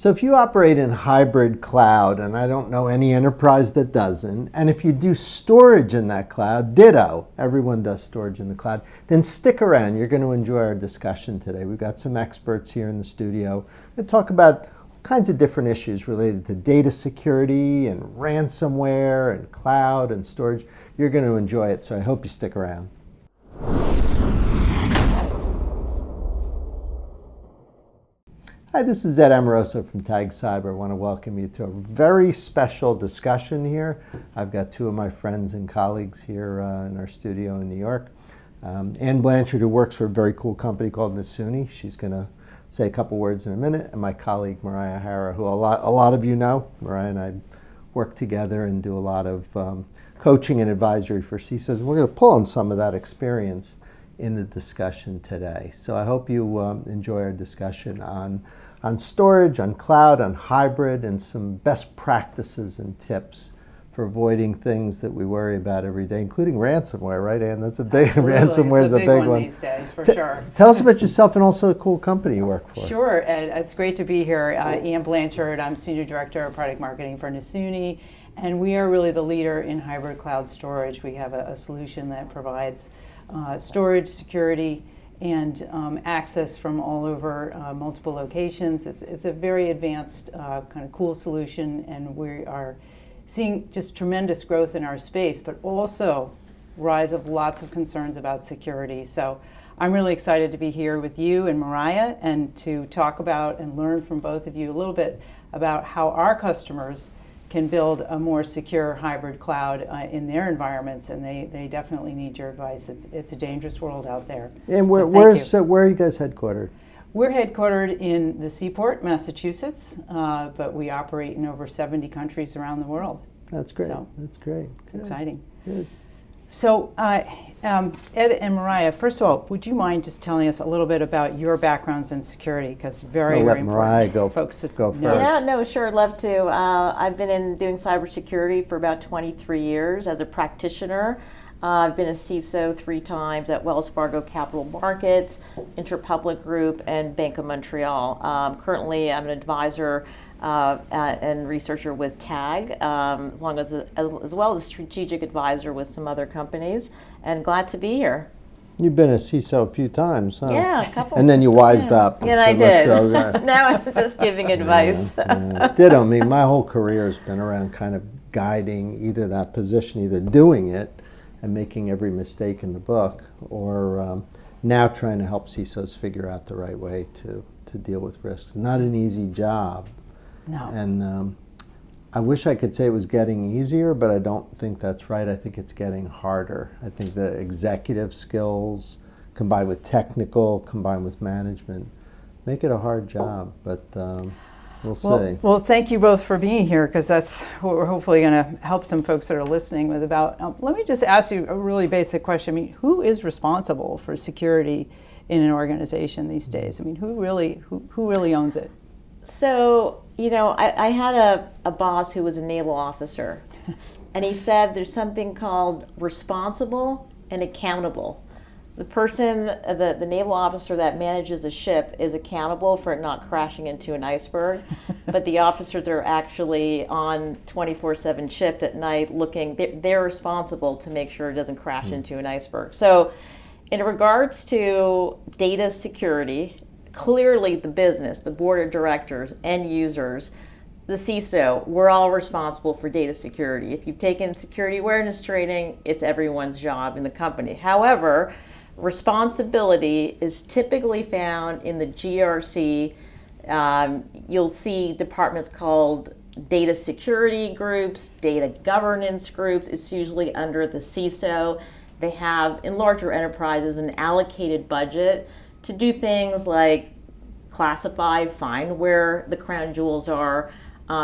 So if you operate in hybrid cloud, and I don't know any enterprise that doesn't, and if you do storage in that cloud, ditto, everyone does storage in the cloud, then stick around. You're going to enjoy our discussion today. We've got some experts here in the studio. We'll talk about all kinds of different issues related to data security and ransomware and cloud and storage. You're going to enjoy it, so I hope you stick around. Hi, this is Ed Amoroso from Tag Cyber. I want to welcome you to a very special discussion here. I've got two of my friends and colleagues here in our studio in New York. Ann Blanchard, who works for a very cool company called Nasuni. She's going to say a couple words in a minute. And my colleague, Moriah Hara, who a lot of you know. Moriah and I work together and do a lot of coaching and advisory for CISOs. We're going to pull on some of that experience in the discussion today. So I hope you enjoy our discussion on storage, on cloud, on hybrid, and some best practices and tips for avoiding things that we worry about every day, including ransomware, right, Ann? That's a big, ransomware is a big one these days, for sure. Tell us about yourself and also the cool company you work for. Sure, Ed, it's great to be here. Ann Blanchard, I'm Senior Director of Product Marketing for Nasuni, and we are really the leader in hybrid cloud storage. We have a solution that provides storage, security, and access from all over multiple locations. It's a very advanced, kind of cool solution, and we are seeing just tremendous growth in our space, but also rise of lots of concerns about security. So I'm really excited to be here with you and Moriah and to talk about and learn from both of you a little bit about how our customers can build a more secure hybrid cloud in their environments, and they definitely need your advice. It's a dangerous world out there. And where are you guys headquartered? We're headquartered in the Seaport, Massachusetts, but we operate in over 70 countries around the world. That's great. So that's great. It's exciting. Good. So, Ed and Moriah, first of all, would you mind just telling us a little bit about your backgrounds in security? Because very important. Moriah go folks first. Yeah, no, sure, love to. I've been doing cybersecurity for about 23 years as a practitioner. I've been a CISO 3 times at Wells Fargo Capital Markets, Interpublic Group, and Bank of Montreal. Currently, I'm an advisor and researcher with TAG, as well as a strategic advisor with some other companies, and glad to be here. You've been a CISO a few times, huh? Yeah, a couple. And then you wised up. Yeah, I did. Now I'm just giving advice. Ditto me. My whole career has been around kind of guiding either that position, either doing it and making every mistake in the book, or now trying to help CISOs figure out the right way to deal with risks. Not an easy job. No. And I wish I could say it was getting easier, but I don't think that's right. I think it's getting harder. I think the executive skills combined with technical, combined with management, make it a hard job, but we'll see. Well, thank you both for being here, because that's what we're hopefully going to help some folks that are listening with about. Let me just ask you a really basic question. I mean, who is responsible for security in an organization these days? I mean, who really owns it? So, I had a boss who was a naval officer, and he said there's something called responsible and accountable. The person, the naval officer that manages a ship is accountable for it not crashing into an iceberg, but the officers that are actually on 24/7 shift at night looking, they're responsible to make sure it doesn't crash into an iceberg. So in regards to data security, clearly the business, the board of directors, end users, the CISO, we're all responsible for data security. If you've taken security awareness training, it's everyone's job in the company. However, responsibility is typically found in the GRC. You'll see departments called data security groups, data governance groups. It's usually under the CISO. They have, in larger enterprises, an allocated budget to do things like classify, find where the crown jewels are,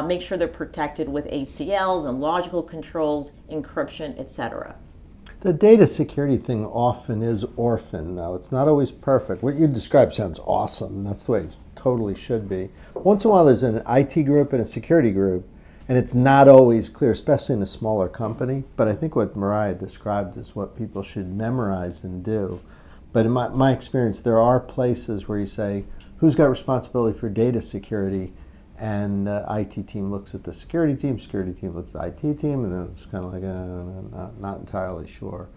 make sure they're protected with ACLs and logical controls, encryption, etc. The data security thing often is orphan, though. It's not always perfect. What you described sounds awesome. That's the way it totally should be. Once in a while, there's an IT group and a security group, and it's not always clear, especially in a smaller company. But I think what Moriah described is what people should memorize and do. But in my experience, there are places where you say, who's got responsibility for data security? And the IT team looks at the security team looks at the IT team, and then it's kind of like, not entirely sure.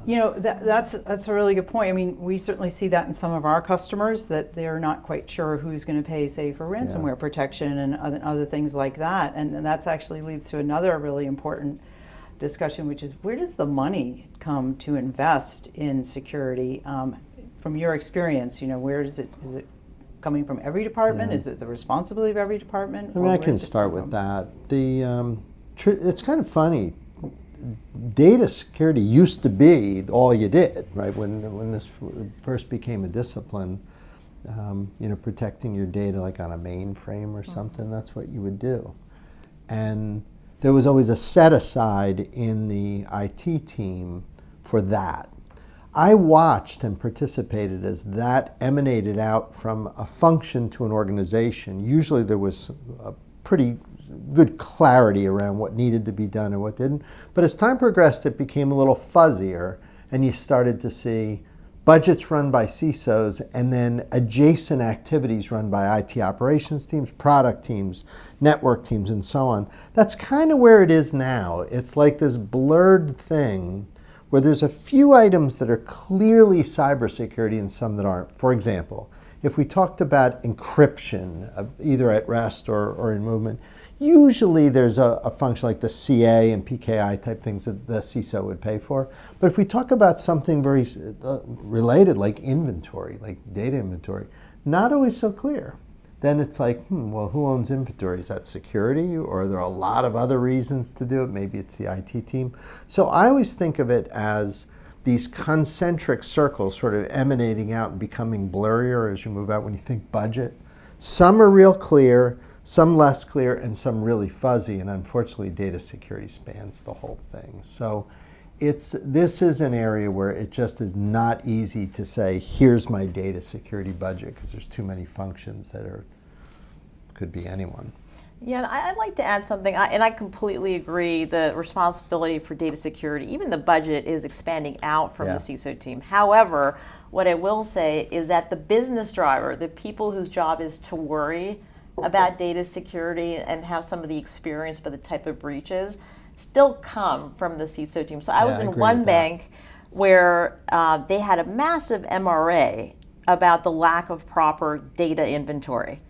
You know, that's a really good point. I mean, we certainly see that in some of our customers, that they're not quite sure who's going to pay, say, for ransomware protection and other things like that. And that's actually leads to another really important discussion, which is, where does the money come to invest in security? From your experience, you know, where is it coming from every department? Is it the responsibility of every department? I mean, I can start with that. It's kind of funny. Data security used to be all you did, right? When this first became a discipline, you know, protecting your data like on a mainframe or something, that's what you would do. And there was always a set aside in the IT team for that. I watched and participated as that emanated out from a function to an organization. Usually there was a pretty good clarity around what needed to be done and what didn't. But as time progressed, it became a little fuzzier, and you started to see budgets run by CISOs and then adjacent activities run by IT operations teams, product teams, network teams, and so on. That's kind of where it is now. It's like this blurred thing where there's a few items that are clearly cybersecurity and some that aren't. For example, if we talked about encryption, either at rest or in movement, usually there's a function like the CA and PKI type things that the CISO would pay for. But if we talk about something very related, like inventory, like data inventory, not always so clear. Then it's like, well, who owns inventory? Is that security, or are there a lot of other reasons to do it? Maybe it's the IT team. So I always think of it as these concentric circles sort of emanating out and becoming blurrier as you move out when you think budget. Some are real clear, some less clear, and some really fuzzy, and unfortunately data security spans the whole thing. So this is an area where it just is not easy to say, here's my data security budget, because there's too many functions that could be anyone. Yeah, and I'd like to add something, and I completely agree, the responsibility for data security, even the budget, is expanding out from the CISO team. However, what I will say is that the business driver, the people whose job is to worry about data security and have some of the experience by the type of breaches, still come from the CISO team. So I was in one bank where they had a massive MRA about the lack of proper data inventory.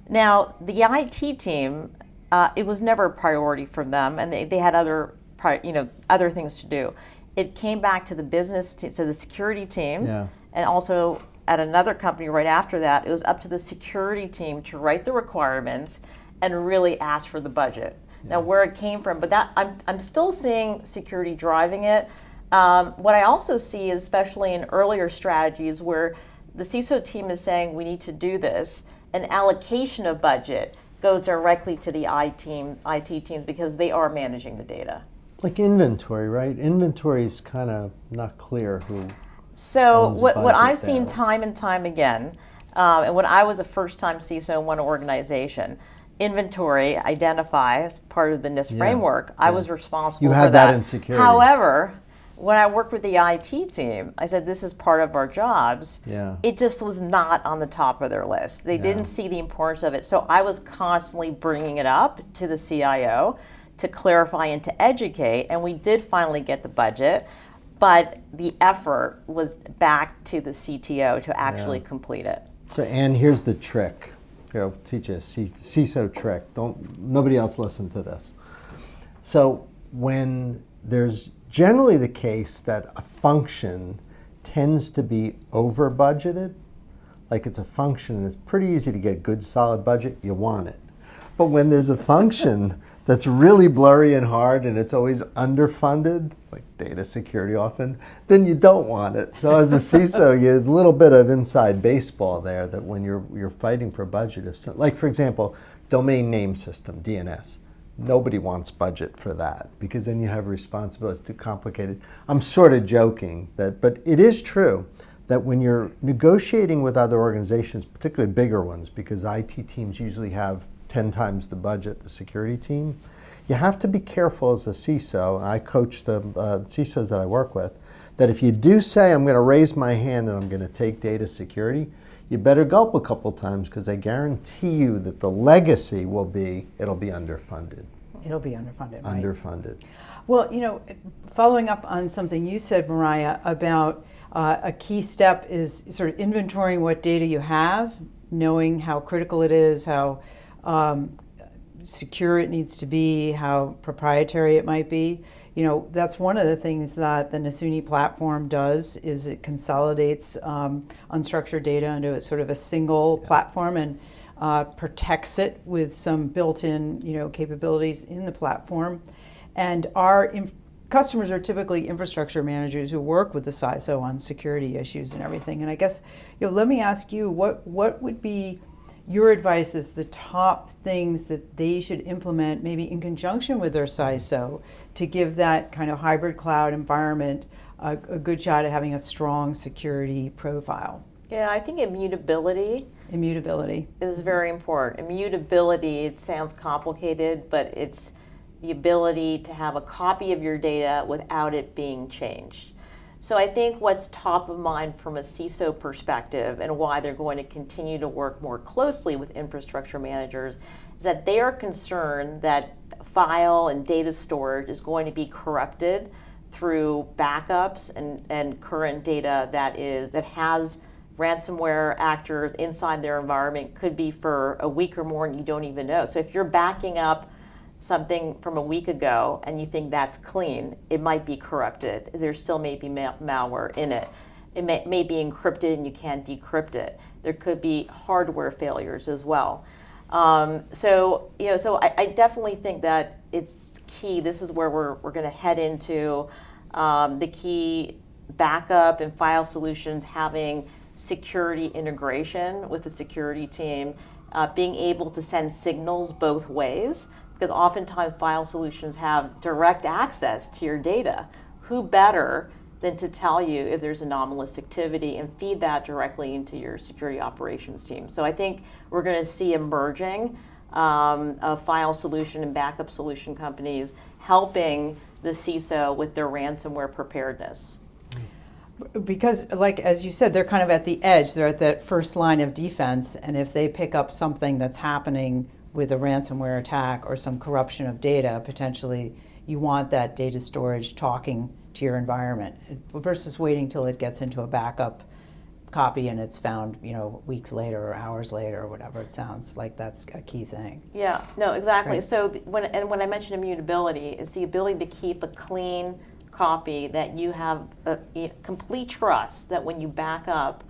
Now, the IT team, it was never a priority for them, and they had other things to do. It came back to the business, to the security team, and also at another company right after that, it was up to the security team to write the requirements and really ask for the budget. Now, where it came from, but that I'm still seeing security driving it. What I also see, especially in earlier strategies where the CISO team is saying we need to do this, an allocation of budget goes directly to the IT teams because they are managing the data. Like inventory, right? Inventory is kind of not clear who. So what I've seen time and time again, and when I was a first-time CISO in one organization, inventory, identify as part of the NIST framework, I was responsible for that. You had that in security. However, when I worked with the IT team, I said, this is part of our jobs. It just was not on the top of their list. They didn't see the importance of it. So I was constantly bringing it up to the CIO to clarify and to educate, and we did finally get the budget, but the effort was back to the CTO to actually complete it. So, Ann, here's the trick. I'll teach you a CISO trick. Nobody else listen to this. So when there's generally the case that a function tends to be over budgeted, like it's a function and it's pretty easy to get good solid budget, you want it. But when there's a function that's really blurry and hard and it's always underfunded, like data security often, then you don't want it. So as a CISO, there's a little bit of inside baseball there, that when you're fighting for budget, like for example, domain name system, DNS. Nobody wants budget for that because then you have responsibility. It's too complicated. I'm sort of joking, but it is true that when you're negotiating with other organizations, particularly bigger ones, because IT teams usually have 10 times the budget, the security team, you have to be careful as a CISO, and I coach the CISOs that I work with, that if you do say, I'm going to raise my hand and I'm going to take data security, you better gulp a couple times, because I guarantee you that the legacy will be, it'll be underfunded. It'll be underfunded, right? Underfunded. Well, following up on something you said, Moriah, about a key step is sort of inventorying what data you have, knowing how critical it is, how secure it needs to be, how proprietary it might be. That's one of the things that the Nasuni platform does, is it consolidates unstructured data into a sort of a single platform and protects it with some built-in capabilities in the platform. And our customers are typically infrastructure managers who work with the CISO on security issues and everything. And I guess, let me ask you, what would be your advice as the top things that they should implement, maybe in conjunction with their CISO, to give that kind of hybrid cloud environment a good shot at having a strong security profile? Yeah, I think immutability is very important. Immutability, it sounds complicated, but it's the ability to have a copy of your data without it being changed. So I think what's top of mind from a CISO perspective, and why they're going to continue to work more closely with infrastructure managers, is that they are concerned that file and data storage is going to be corrupted through backups and current data that has ransomware actors inside their environment, could be for a week or more and you don't even know. So if you're backing up something from a week ago and you think that's clean, it might be corrupted. There still may be malware in it. It may be encrypted and you can't decrypt it. There could be hardware failures as well. So I definitely think that it's key. This is where we're going to head into the key backup and file solutions, having security integration with the security team, being able to send signals both ways, because oftentimes file solutions have direct access to your data. Who better than to tell you if there's anomalous activity and feed that directly into your security operations team? So I think we're going to see emerging of file solution and backup solution companies helping the CISO with their ransomware preparedness. Because, as you said, they're kind of at the edge. They're at that first line of defense, and if they pick up something that's happening with a ransomware attack or some corruption of data, potentially you want that data storage talking to your environment versus waiting till it gets into a backup copy and it's found, weeks later or hours later or whatever. It sounds like that's a key thing. Yeah, no, exactly. Right. So when I mentioned immutability, it's the ability to keep a clean copy that you have a complete trust that when you back up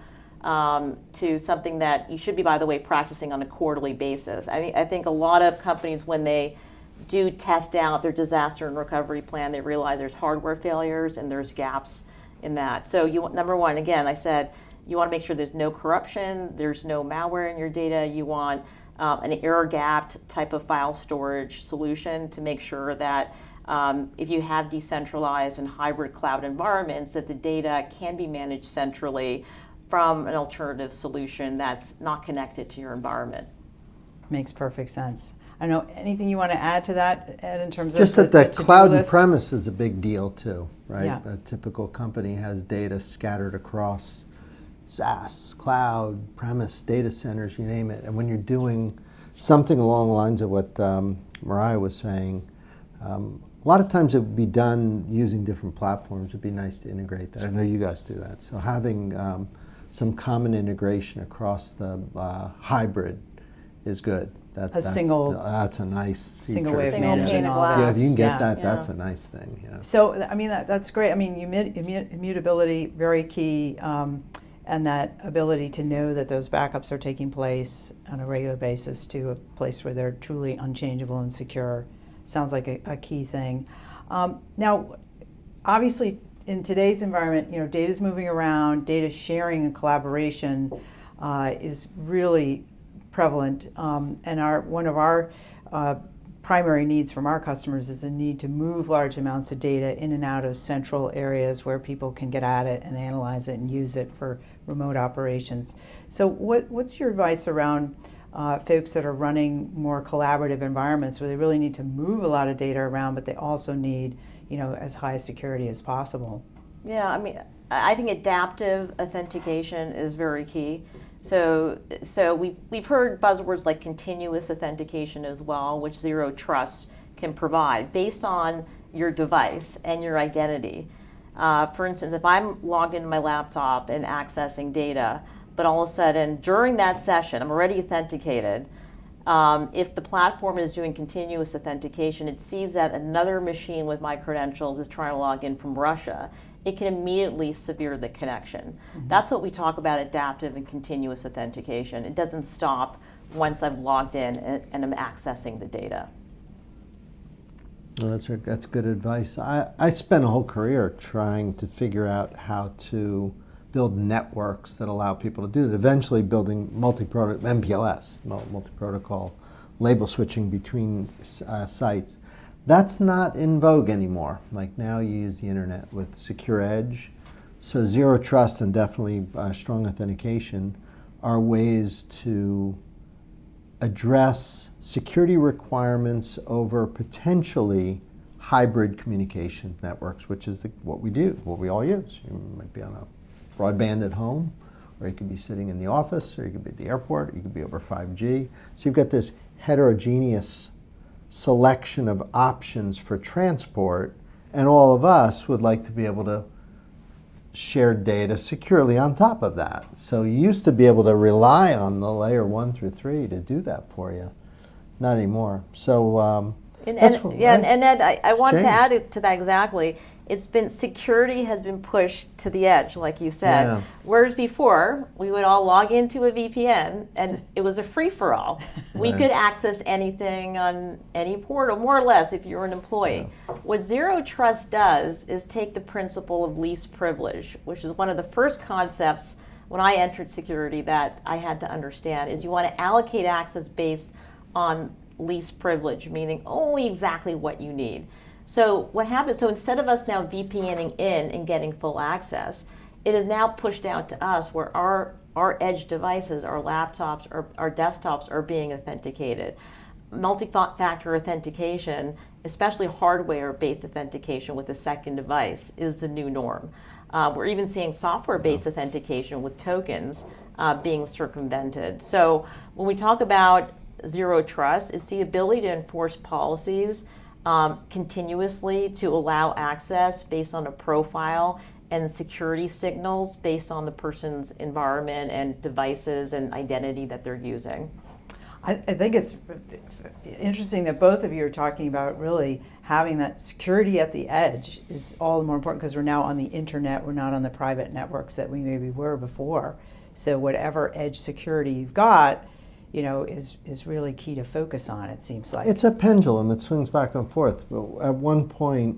to something that you should be, by the way, practicing on a quarterly basis. I think a lot of companies, when they do test out their disaster and recovery plan, they realize there's hardware failures and there's gaps in that. So number one, again, I said, you want to make sure there's no corruption, there's no malware in your data. You want an air-gapped type of file storage solution to make sure that if you have decentralized and hybrid cloud environments, that the data can be managed centrally from an alternative solution that's not connected to your environment. Makes perfect sense. I don't know, anything you want to add to that, Ed, in terms Just of that the cloud to-do and list? premise is a big deal too, right? Yeah. A typical company has data scattered across SaaS, cloud, premise, data centers, you name it. And when you're doing something along the lines of what Moriah was saying, a lot of times it would be done using different platforms. It'd be nice to integrate that. I know you guys do that. So having some common integration across the hybrid is good. That's a nice feature. Single way of Single managing pane of all glass. Yeah, this. if you can get Yeah. that, that's a nice thing. Yeah. So, that's great. Immutability, very key, and that ability to know that those backups are taking place on a regular basis to a place where they're truly unchangeable and secure sounds like a key thing. Now, obviously, in today's environment, data's moving around, data sharing and collaboration is really prevalent, and one of our primary needs from our customers is the need to move large amounts of data in and out of central areas where people can get at it and analyze it and use it for remote operations. So what's your advice around folks that are running more collaborative environments where they really need to move a lot of data around, but they also need as high security as possible? Yeah, I think adaptive authentication is very key. So we've heard buzzwords like continuous authentication as well, which Zero Trust can provide based on your device and your identity. For instance, if I'm logged into my laptop and accessing data, but all of a sudden during that session, I'm already authenticated, if the platform is doing continuous authentication, it sees that another machine with my credentials is trying to log in from Russia, it can immediately sever the connection. Mm-hmm. That's what we talk about adaptive and continuous authentication. It doesn't stop once I've logged in and I'm accessing the data. Well, that's good advice. I spent a whole career trying to figure out how to build networks that allow people to do that, eventually building MPLS, multi-protocol label switching between sites. That's not in vogue anymore. Like now you use the internet with secure edge. So Zero Trust and definitely strong authentication are ways to address security requirements over potentially hybrid communications networks, which is what we do, what we all use. You might be on a broadband at home, or you could be sitting in the office, or you could be at the airport, or you could be over 5G. So you've got this heterogeneous selection of options for transport, and all of us would like to be able to share data securely on top of that. So you used to be able to rely on the layer 1 through 3 to do that for you. Not anymore. So and Ed, I want to add it to that exactly. It's been, security has been pushed to the edge, like you said. Yeah. Whereas before, we would all log into a VPN and it was a free-for-all. We could access anything on any portal, more or less, if you're an employee. Yeah. What Zero Trust does is take the principle of least privilege, which is one of the first concepts when I entered security that I had to understand, is you want to allocate access based on least privilege, meaning only exactly what you need. So what happens, so instead of us now VPNing in and getting full access, it is now pushed out to us where our edge devices, our laptops, our desktops are being authenticated. Multi-factor authentication, especially hardware-based authentication with a second device, is the new norm. We're even seeing software-based authentication with tokens being circumvented. So when we talk about Zero Trust, it's the ability to enforce policies continuously to allow access based on a profile and security signals based on the person's environment and devices and identity that they're using. I think it's interesting that both of you are talking about really having that security at the edge is all the more important because we're now on the internet, we're not on the private networks that we maybe were before. So whatever edge security you've got, you know, is really key to focus on, it seems like. It's a pendulum. It swings back and forth. At one point,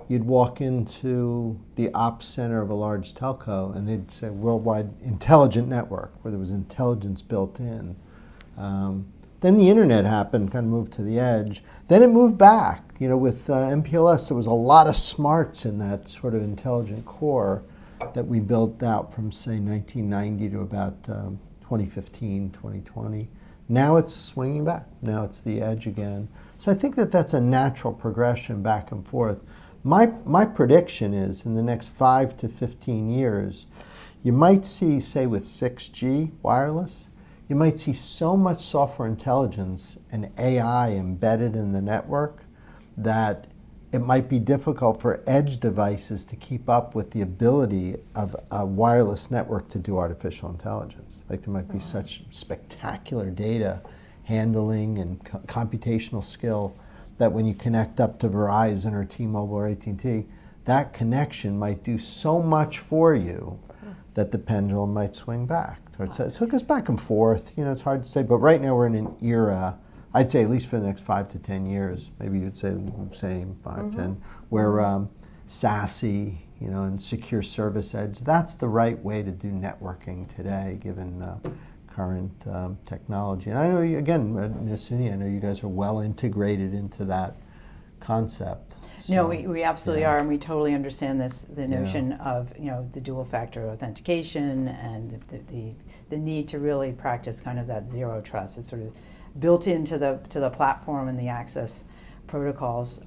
you'd walk into the ops center of a large telco, and they'd say worldwide intelligent network, where there was intelligence built in. Then the internet happened, kind of moved to the edge. Then it moved back. You know, with MPLS, there was a lot of smarts in that sort of intelligent core that we built out from, say, 1990 to about 2015, 2020. Now it's swinging back. Now it's the edge again. So I think that that's a natural progression back and forth. My prediction is in the next 5 to 15 years, you might see, say with 6G wireless, you might see so much software intelligence and AI embedded in the network that it might be difficult for edge devices to keep up with the ability of a wireless network to do artificial intelligence. Like there might be such spectacular data handling and computational skill that when you connect up to Verizon or T-Mobile or AT&T, that connection might do so much for you that the pendulum might swing back. So it goes back and forth. You know, it's hard to say, but right now we're in an era, I'd say at least for the next 5 to 10 years, maybe you'd say the same, 5, 10, where SASE, you know, and secure service edge, that's the right way to do networking today, given current technology. And I know, again, Nasuni, I know you guys are well integrated into that concept. So, no, we absolutely are, and we totally understand the notion of, you know, the dual factor authentication and the need to really practice kind of that zero trust. It's sort of built into the platform and the access protocols.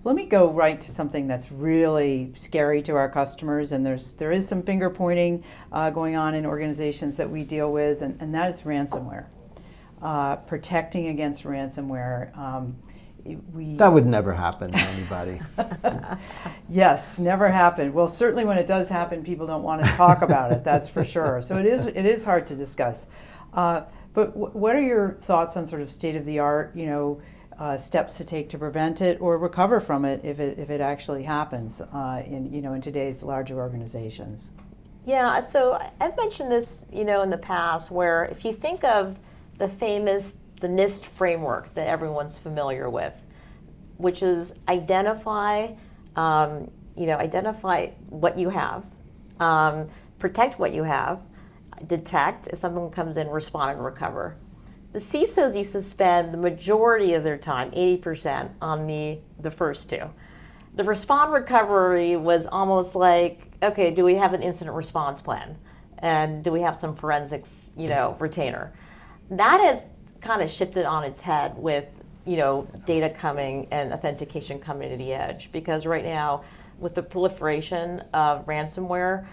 Let me go right to something that's really scary to our customers, and there is some finger pointing going on in organizations that we deal with, and that is ransomware. Protecting against ransomware. That would never happen to anybody. Yes, never happened. Well, certainly when it does happen, people don't want to talk about it, that's for sure. So it is hard to discuss. But what are your thoughts on sort of state-of-the-art, steps to take to prevent it or recover from it if it actually happens in today's larger organizations? Yeah, so I've mentioned this, in the past, where if you think of the NIST framework that everyone's familiar with, which is identify what you have, protect what you have, detect if something comes in, respond and recover. The CISOs used to spend the majority of their time, 80%, on the first two. The respond recovery was almost like, okay, do we have an incident response plan? And do we have some forensics, retainer? That has kind of shifted on its head with, data coming and authentication coming to the edge. Because right now, with the proliferation of ransomware,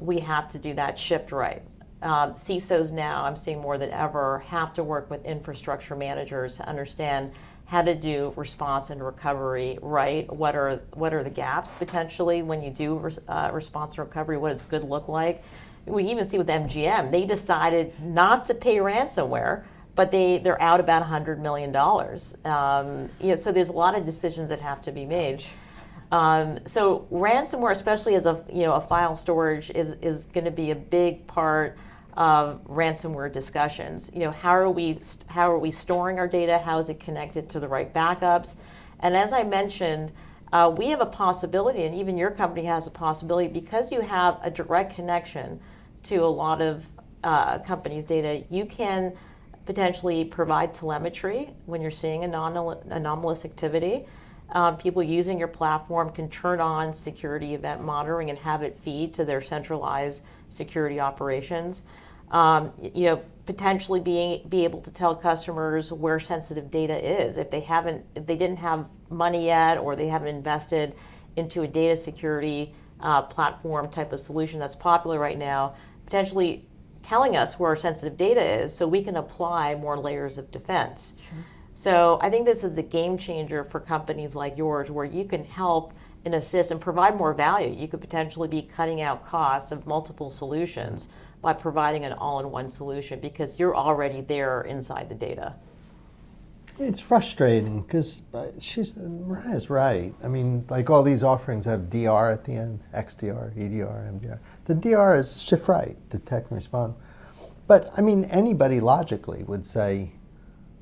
we have to do that shift right. CISOs now, I'm seeing more than ever, have to work with infrastructure managers to understand how to do response and recovery right. What are the gaps potentially when you do response and recovery? What does good look like? We even see with MGM, they decided not to pay ransomware, but they're out about $100 million. So there's a lot of decisions that have to be made. So ransomware, especially as a file storage, is going to be a big part of ransomware discussions. How are we storing our data? How is it connected to the right backups? And as I mentioned, we have a possibility, and even your company has a possibility, because you have a direct connection to a lot of companies' data. You can potentially provide telemetry when you're seeing anomalous activity. People using your platform can turn on security event monitoring and have it feed to their centralized security operations. Potentially be able to tell customers where sensitive data is. If they didn't have money yet, or they haven't invested into a data security platform type of solution that's popular right now, potentially telling us where our sensitive data is so we can apply more layers of defense. Sure. So I think this is a game changer for companies like yours, where you can help and assist and provide more value. You could potentially be cutting out costs of multiple solutions by providing an all-in-one solution, because you're already there inside the data. It's frustrating because Mariah's right. I mean, like all these offerings have DR at the end, XDR, EDR, MDR. The DR is shift right, detect and respond. But I mean, anybody logically would say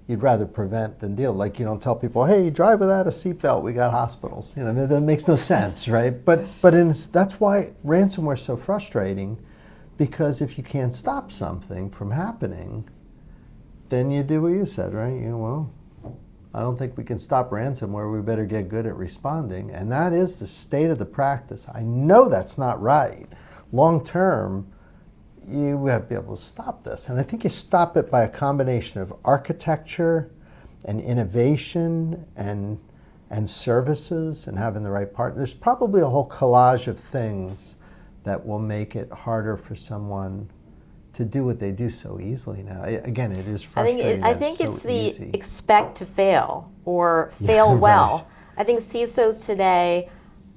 you'd rather prevent than deal. Like, you don't tell people, hey, drive without a seatbelt, we got hospitals. That makes no sense, right? But that's why ransomware is so frustrating, because if you can't stop something from happening, then you do what you said, right? I don't think we can stop ransomware. We better get good at responding. And that is the state of the practice. I know that's not right. Long term, you have to be able to stop this. And I think you stop it by a combination of architecture and innovation and services and having the right partner. There's probably a whole collage of things that will make it harder for someone to do what they do so easily now. Again, it is frustrating. I think it's the expect to fail or fail well. Right. I think CISOs today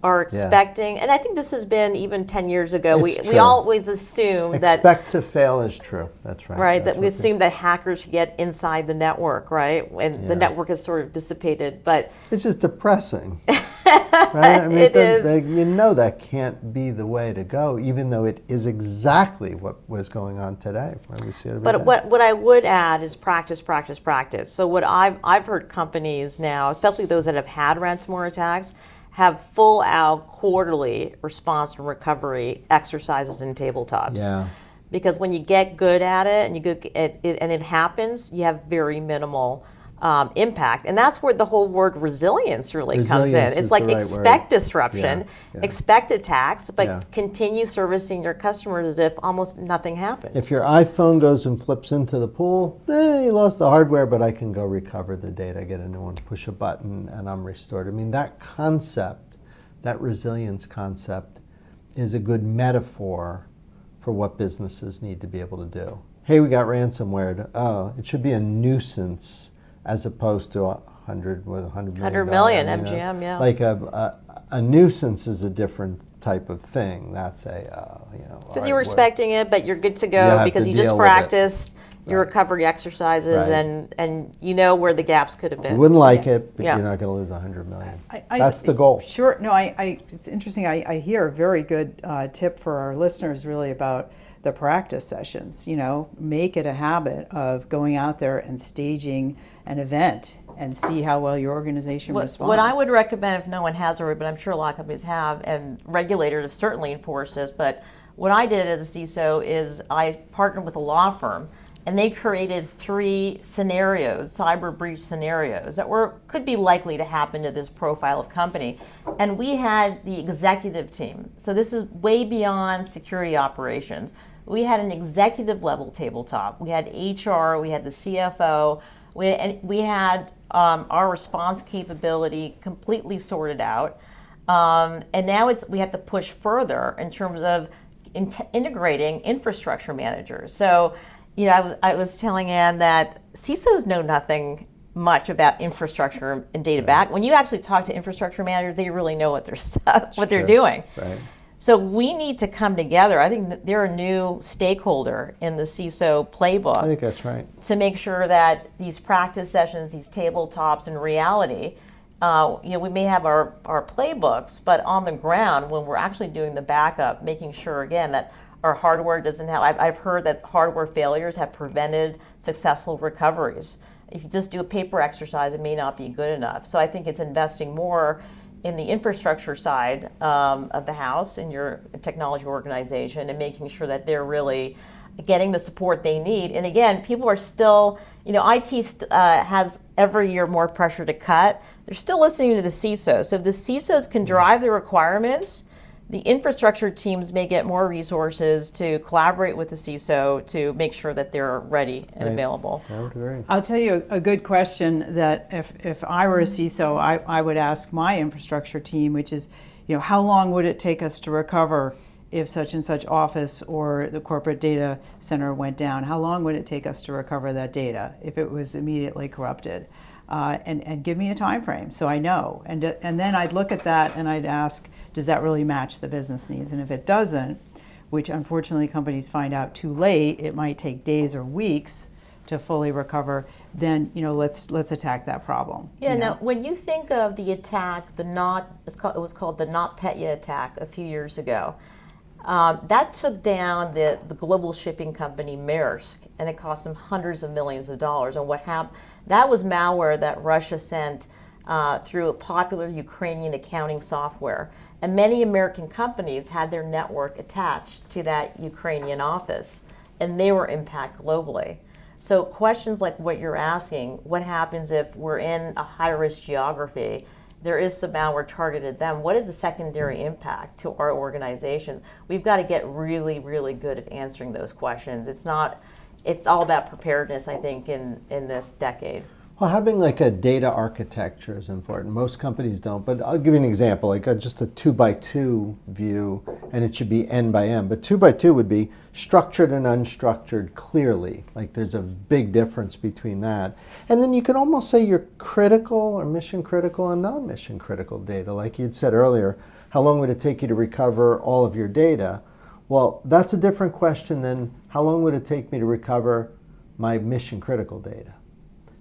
are expecting, and I think this has been even 10 years ago, we always assume that... Expect to fail is true, that's right. Right, that we assume that hackers get inside the network, right? And the network is sort of dissipated, but... It's just depressing, right? I mean, it is. That can't be the way to go, even though it is exactly what was going on today. Right? We see it every day. What I would add is practice, practice, practice. So what I've heard companies now, especially those that have had ransomware attacks, have full-out quarterly response and recovery exercises and tabletops. Yeah. Because when you get good at it and it happens, you have very minimal impact. And that's where the whole word resilience really comes in. Resilience It's is like the right expect word. disruption, Yeah. expect attacks, but Yeah. continue servicing your customers as if almost nothing happened. If your iPhone goes and flips into the pool, you lost the hardware, but I can go recover the data, get a new one, push a button, and I'm restored. I mean, that concept, that resilience concept, is a good metaphor for what businesses need to be able to do. Hey, we got ransomware. Oh, it should be a nuisance as opposed to 100 with $100 million. 100 million you know? MGM, yeah. Like a nuisance is a different type of thing. That's a Because you were expecting it, but you're good to You go have because to you just deal with it. practiced your Right. recovery exercises, Right. and you know where the gaps could have been. You wouldn't like it, but Yeah. you're not going to lose 100 million. I- That's the goal. Sure. No, it's interesting. I hear a very good tip for our listeners really about the practice sessions. Make it a habit of going out there and staging an event and see how well your organization responds. What I would recommend, if no one has already, but I'm sure a lot of companies have, and regulators have certainly enforced this, but what I did as a CISO is I partnered with a law firm, and they created 3 scenarios, cyber breach scenarios, that could be likely to happen to this profile of company. And we had the executive team. So this is way beyond security operations. We had an executive level tabletop. We had HR, we had the CFO, we had our response capability completely sorted out. And now we have to push further in terms of integrating infrastructure managers. So, I was telling Ann that CISOs know nothing much about infrastructure and data back. When you actually talk to infrastructure managers, they really know what they're doing. Right. So we need to come together. I think that they're a new stakeholder in the CISO playbook. I think that's right. To make sure that these practice sessions, these tabletops, in reality, we may have our playbooks, but on the ground, when we're actually doing the backup, making sure again that our hardware doesn't have. I've heard that hardware failures have prevented successful recoveries. If you just do a paper exercise, it may not be good enough. So I think it's investing more in the infrastructure side of the house in your technology organization and making sure that they're really getting the support they need. And again, people are still, IT has every year more pressure to cut. They're still listening to the CISO. So if the CISOs can drive the requirements, the infrastructure teams may get more resources to collaborate with the CISO to make sure that they're ready and available. I would agree. I'll tell you a good question that if I were a CISO, I would ask my infrastructure team, which is, how long would it take us to recover if such and such office or the corporate data center went down? How long would it take us to recover that data if it was immediately corrupted? And give me a time frame so I know. And then I'd look at that and I'd ask, does that really match the business needs? And if it doesn't, which unfortunately companies find out too late, it might take days or weeks to fully recover, then let's attack that problem. Yeah. Now, when you think of the attack, it was called the NotPetya attack a few years ago. That took down the global shipping company Maersk, and it cost them hundreds of millions of dollars. And what happened? That was malware that Russia sent through a popular Ukrainian accounting software. And many American companies had their network attached to that Ukrainian office, and they were impacted globally. So questions like what you're asking, what happens if we're in a high-risk geography, there is some malware targeted at them, what is the secondary impact to our organizations? We've got to get really, really good at answering those questions. It's all about preparedness, I think, in this decade. Well, having like a data architecture is important. Most companies don't, but I'll give you an example, like just a 2x2 view, and it should be N by N. But 2x2 would be structured and unstructured clearly. Like there's a big difference between that. And then you could almost say you're critical or mission critical and non-mission critical data. Like you'd said earlier, how long would it take you to recover all of your data? Well, that's a different question than how long would it take me to recover my mission critical data?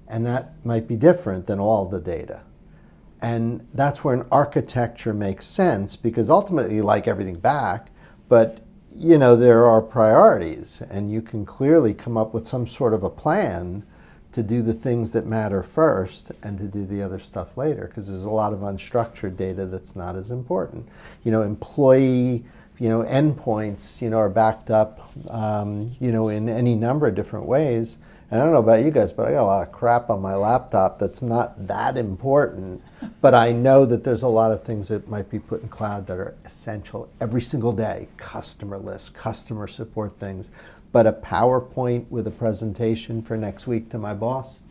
And that might be different than all the data. And that's where an architecture makes sense, because ultimately you like everything back, but there are priorities, and you can clearly come up with some sort of a plan to do the things that matter first and to do the other stuff later, because there's a lot of unstructured data that's not as important. Employee endpoints are backed up in any number of different ways. And I don't know about you guys, but I got a lot of crap on my laptop that's not that important. But I know that there's a lot of things that might be put in cloud that are essential every single day. Customer lists, customer support things. But a PowerPoint with a presentation for next week to my boss,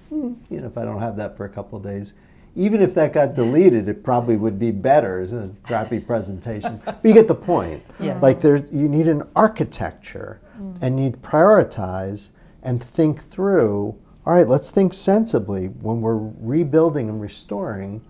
if I don't have that for a couple of days, even if that got deleted, it probably would be better as a crappy presentation. But you get the point. Yes. Like you need an architecture and you need to prioritize and think through, all right, let's think sensibly when we're rebuilding and restoring.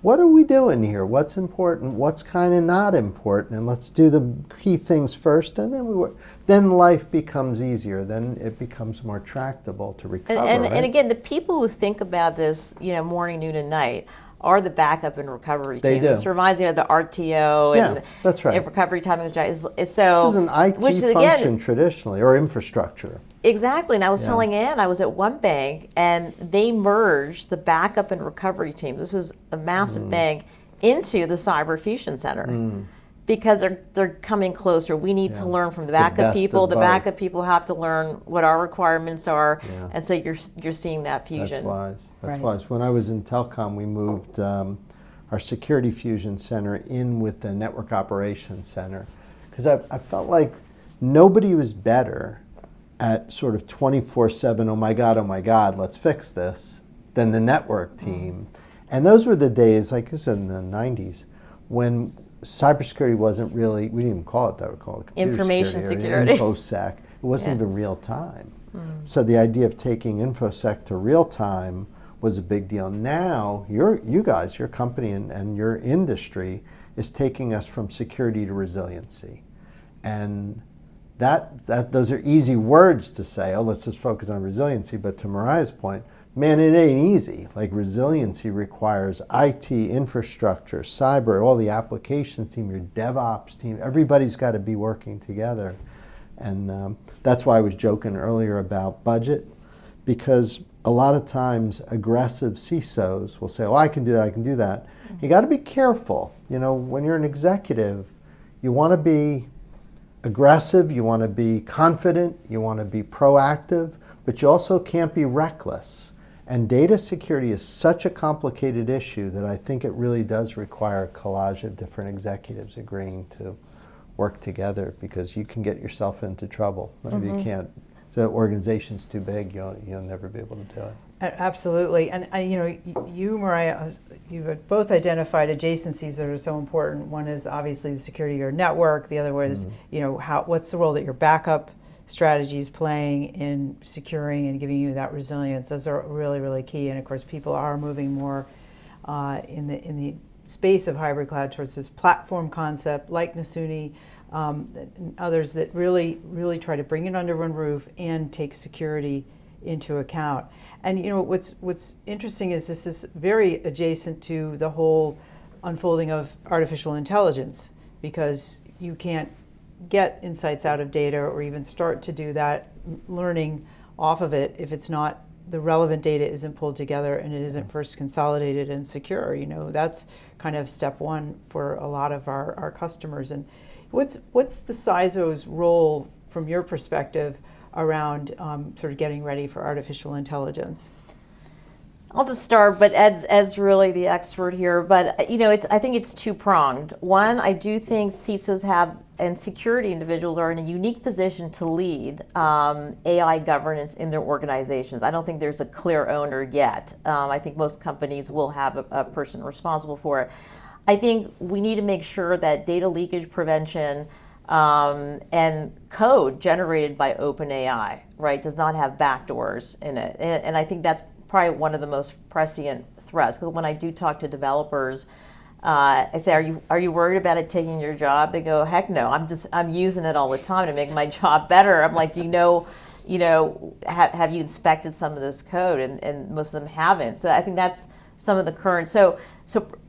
What are we doing here? What's important? What's kind of not important? And let's do the key things first, and then then life becomes easier. Then it becomes more tractable to recover. And again, the people who think about this, morning, noon, and night, are the backup and recovery They team. do. This reminds me of the RTO and that's right. and recovery timing. So, Which is an IT function traditionally, or infrastructure. Exactly, and I was telling Ann, I was at one bank, and they merged the backup and recovery team. This is a massive bank into the Cyber Fusion Center because they're coming closer. We need to learn from the backup best people. of The both. backup people have to learn what our requirements are, Yeah. and so you're seeing that fusion. That's wise. That's Right. wise. When I was in telecom, we moved our Security Fusion Center in with the Network Operations Center because I felt like nobody was better at sort of 24/7, oh my God, let's fix this, than the network team. And those were the days, like this in the 90s, when cybersecurity wasn't really, we didn't even call it that, we called it computer Information security. security. InfoSec. It wasn't Yeah. even real time. So the idea of taking InfoSec to real time was a big deal. Now, you guys, your company and your industry is taking us from security to resiliency. And those are easy words to say, oh, let's just focus on resiliency. But to Moriah's point, man, it ain't easy. Like resiliency requires IT, infrastructure, cyber, all the applications team, your DevOps team, everybody's got to be working together. And that's why I was joking earlier about budget, because a lot of times aggressive CISOs will say, oh, I can do that, I can do that. You got to be careful. When you're an executive, you want to be aggressive, you want to be confident, you want to be proactive, but you also can't be reckless. And data security is such a complicated issue that I think it really does require a collage of different executives agreeing to work together, because you can get yourself into trouble. Maybe you can't. The organization's too big, you'll never be able to do it. Absolutely, and you, Moriah, you've both identified adjacencies that are so important. One is obviously the security of your network. The other one is, what's the role that your backup strategy is playing in securing and giving you that resilience. Those are really, really key. And of course, people are moving more in the space of hybrid cloud towards this platform concept, like Nasuni, and others that really try to bring it under one roof and take security into account. And what's interesting is this is very adjacent to the whole unfolding of artificial intelligence, because you can't get insights out of data or even start to do that learning off of it if it's not, the relevant data isn't pulled together and it isn't first consolidated and secure. That's kind of step one for a lot of our customers. And what's the CISO's role from your perspective around sort of getting ready for artificial intelligence? I'll just start, but Ed's really the expert here. But I think it's two-pronged. One, I do think CISOs and security individuals are in a unique position to lead AI governance in their organizations. I don't think there's a clear owner yet. I think most companies will have a person responsible for it. I think we need to make sure that data leakage prevention and code generated by OpenAI, right, does not have backdoors in it. And I think that's probably one of the most prescient threats, because when I do talk to developers, I say, are you worried about it taking your job? They go, heck no, I'm using it all the time to make my job better. I'm like, do have you inspected some of this code? And most of them haven't. So I think that's some of the current. So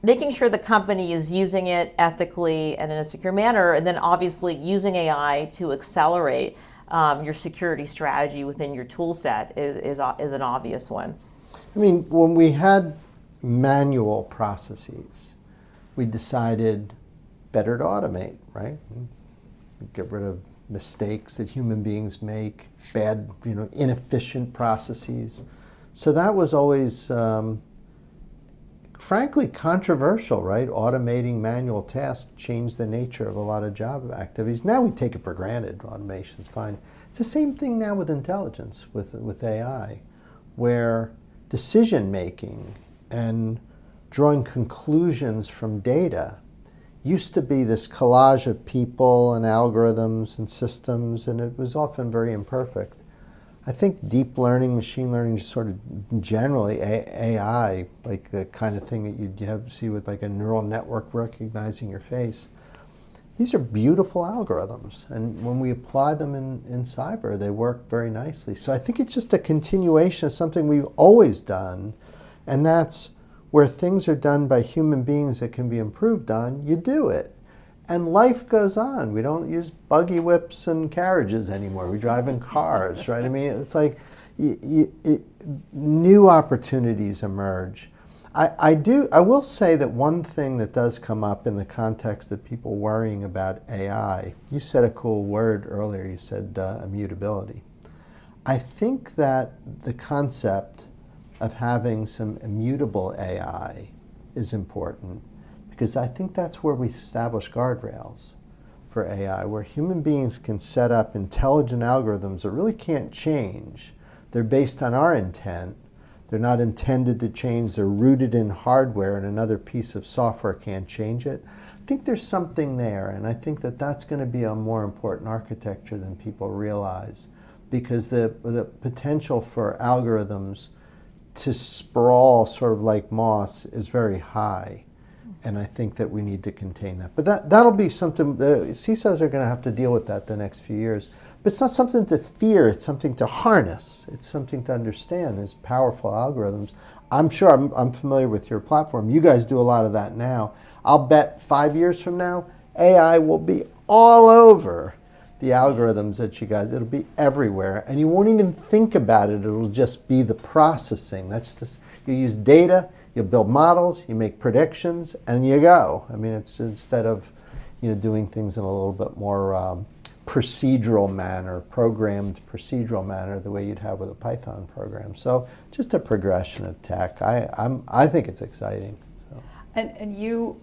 making sure the company is using it ethically and in a secure manner, and then obviously using AI to accelerate your security strategy within your tool set is an obvious one. I mean, when we had manual processes, we decided better to automate, right? Get rid of mistakes that human beings make, bad, inefficient processes. So that was always, frankly, controversial, right? Automating manual tasks changed the nature of a lot of job activities. Now we take it for granted. Automation's fine. It's the same thing now with intelligence, with AI, where decision making and drawing conclusions from data used to be this collage of people and algorithms and systems, and it was often very imperfect. I think deep learning, machine learning, just sort of generally AI, like the kind of thing that you'd see with like a neural network recognizing your face. These are beautiful algorithms, and when we apply them in cyber, they work very nicely. So I think it's just a continuation of something we've always done, and that's where things are done by human beings that can be improved on, you do it. And life goes on. We don't use buggy whips and carriages anymore. We drive in cars, right? I mean, it's like new opportunities emerge. I will say that one thing that does come up in the context of people worrying about AI, you said a cool word earlier, you said immutability. I think that the concept of having some immutable AI is important, because I think that's where we establish guardrails for AI, where human beings can set up intelligent algorithms that really can't change. They're based on our intent. They're not intended to change. They're rooted in hardware, and another piece of software can't change it. I think there's something there, and I think that that's going to be a more important architecture than people realize, because the potential for algorithms to sprawl sort of like moss is very high, and I think that we need to contain that. But that'll be something, the CISOs are going to have to deal with that the next few years. But it's not something to fear, it's something to harness. It's something to understand. There's powerful algorithms. I'm sure, I'm familiar with your platform. You guys do a lot of that now. I'll bet 5 years from now, AI will be all over the algorithms that you guys, it'll be everywhere, and you won't even think about it. It'll just be the processing. That's just, you use data, you build models, you make predictions, and you go. I mean, it's instead of doing things in a little bit more procedural manner, programmed procedural manner, the way you'd have with a Python program. So just a progression of tech. I think it's exciting. So. And you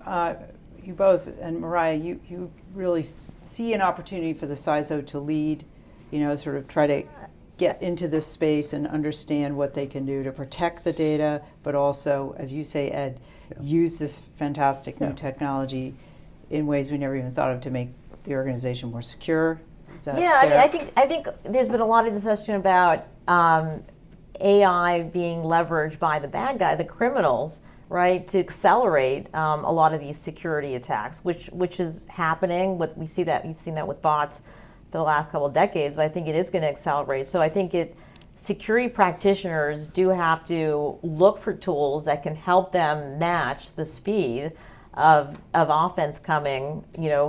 both, and Moriah, you really see an opportunity for the CISO to lead, sort of try to get into this space and understand what they can do to protect the data, but also, as you say, Ed, use this fantastic new technology in ways we never even thought of to make the organization more secure. Is that fair? I think there's been a lot of discussion about AI being leveraged by the bad guy, the criminals, right, to accelerate a lot of these security attacks, which is happening. We've seen that with bots for the last couple of decades, but I think it is going to accelerate. So I think security practitioners do have to look for tools that can help them match the speed of offense coming,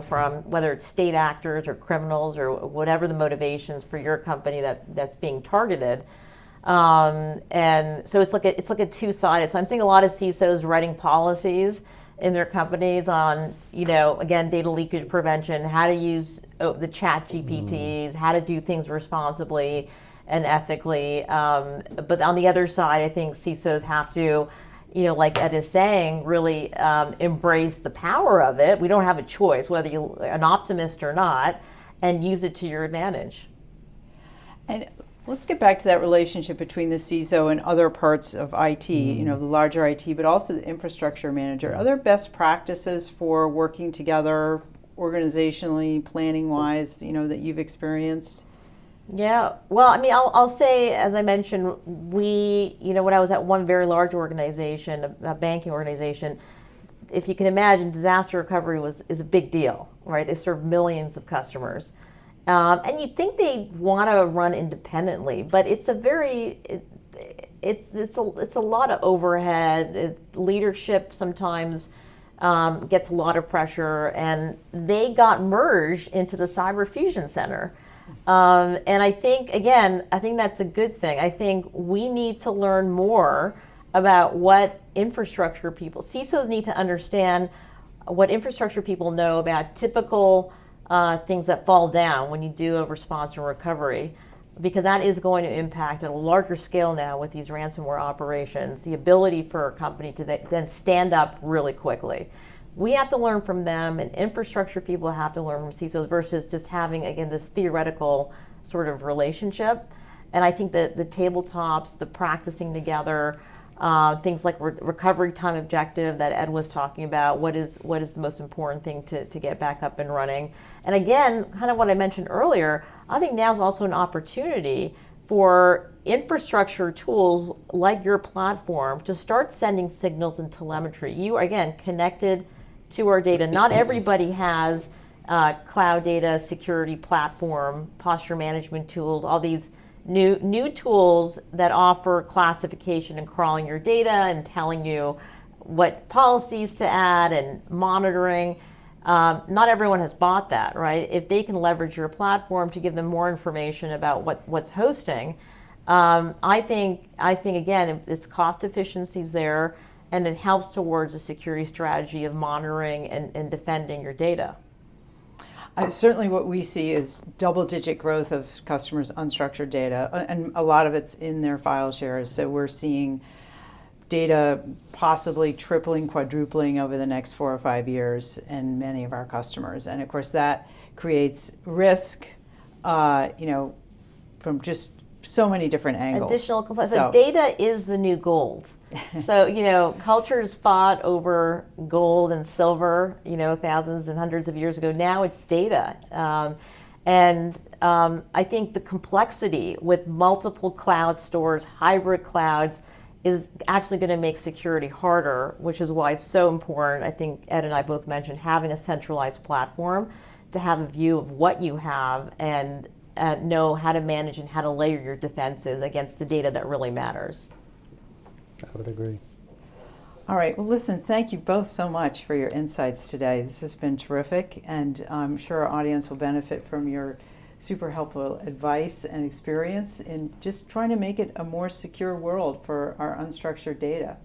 from whether it's state actors or criminals or whatever the motivations for your company that's being targeted. And so it's like a two-sided. So I'm seeing a lot of CISOs writing policies in their companies on, again, data leakage prevention, how to use the chat GPTs, how to do things responsibly and ethically. But on the other side, I think CISOs have to, like Ed is saying, really embrace the power of it. We don't have a choice, whether you're an optimist or not, and use it to your advantage. And let's get back to that relationship between the CISO and other parts of IT, the larger IT, but also the infrastructure manager. Are there best practices for working together organizationally, planning-wise, that you've experienced? Yeah, well, I mean, I'll say, as I mentioned, when I was at one very large organization, a banking organization, if you can imagine, disaster recovery is a big deal, right? They serve millions of customers. And you'd think they want to run independently, but it's a lot of overhead. Leadership sometimes gets a lot of pressure, and they got merged into the Cyber Fusion Center. And I think that's a good thing. I think we need to learn more about what CISOs need to understand what infrastructure people know about typical things that fall down when you do a response and recovery, because that is going to impact at a larger scale now with these ransomware operations, the ability for a company to then stand up really quickly. We have to learn from them, and infrastructure people have to learn from CISOs versus just having, again, this theoretical sort of relationship. And I think that the tabletops, the practicing together, things like recovery time objective that Ed was talking about, what is the most important thing to get back up and running. And again, kind of what I mentioned earlier, I think now is also an opportunity for infrastructure tools like your platform to start sending signals and telemetry. You are, again, connected to our data. Not everybody has cloud data, security platform, posture management tools, all these new tools that offer classification and crawling your data and telling you what policies to add and monitoring. Not everyone has bought that, right? If they can leverage your platform to give them more information about what's hosting, I think again, it's cost efficiencies there, and it helps towards a security strategy of monitoring and defending your data. Certainly what we see is double-digit growth of customers' unstructured data, and a lot of it's in their file shares. So we're seeing data possibly tripling, quadrupling over the next 4 or 5 years in many of our customers. And of course that creates risk, from just so many different angles. Additional complexity. So data is the new gold. So, cultures fought over gold and silver, thousands and hundreds of years ago. Now it's data. I think the complexity with multiple cloud stores, hybrid clouds, is actually going to make security harder, which is why it's so important. I think Ed and I both mentioned having a centralized platform to have a view of what you have and know how to manage and how to layer your defenses against the data that really matters. I would agree. All right. Well, listen, thank you both so much for your insights today. This has been terrific, and I'm sure our audience will benefit from your super helpful advice and experience in just trying to make it a more secure world for our unstructured data.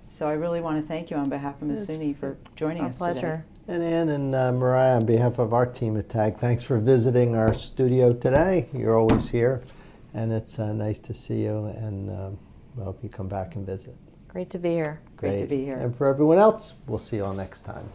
So I really want to thank you on behalf of Nasuni for joining us today. Our pleasure. And Ann and Moriah, on behalf of our team at TAG, thanks for visiting our studio today. You're always here, and it's nice to see you, and we hope you come back and visit. Great to be here. Great to be here. And for everyone else, we'll see you all next time.